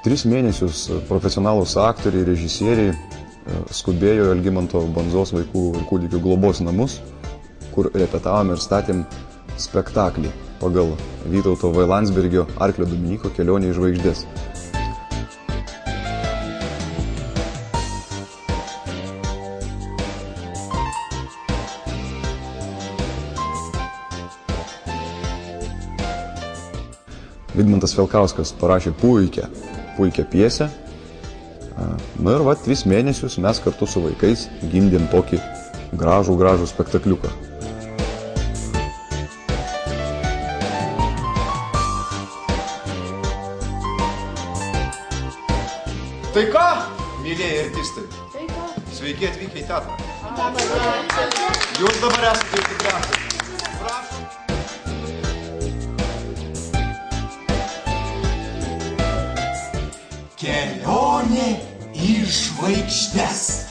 3 mėnesius profesionalūs aktoriai, režisieriai skubėjo į Algimanto Bandzos vaikų ir kūdikių globos namus, kur repetavom ir statėm spektaklį pagal Vytauto V. Landsbergio Arklio Dominyko kelionė į žvaigždės. Vidmantas Felkauskas parašė puikią pjesę. Na ir 3 mėnesius mes kartu su vaikais gimdėm tokį gražų spektakliuką. Tai ką, mylėjai artistai? Sveiki atvykę į teatrą. Jūs dabar esate jau tikriausiai. Prašom. Kelionė į žvaigždes.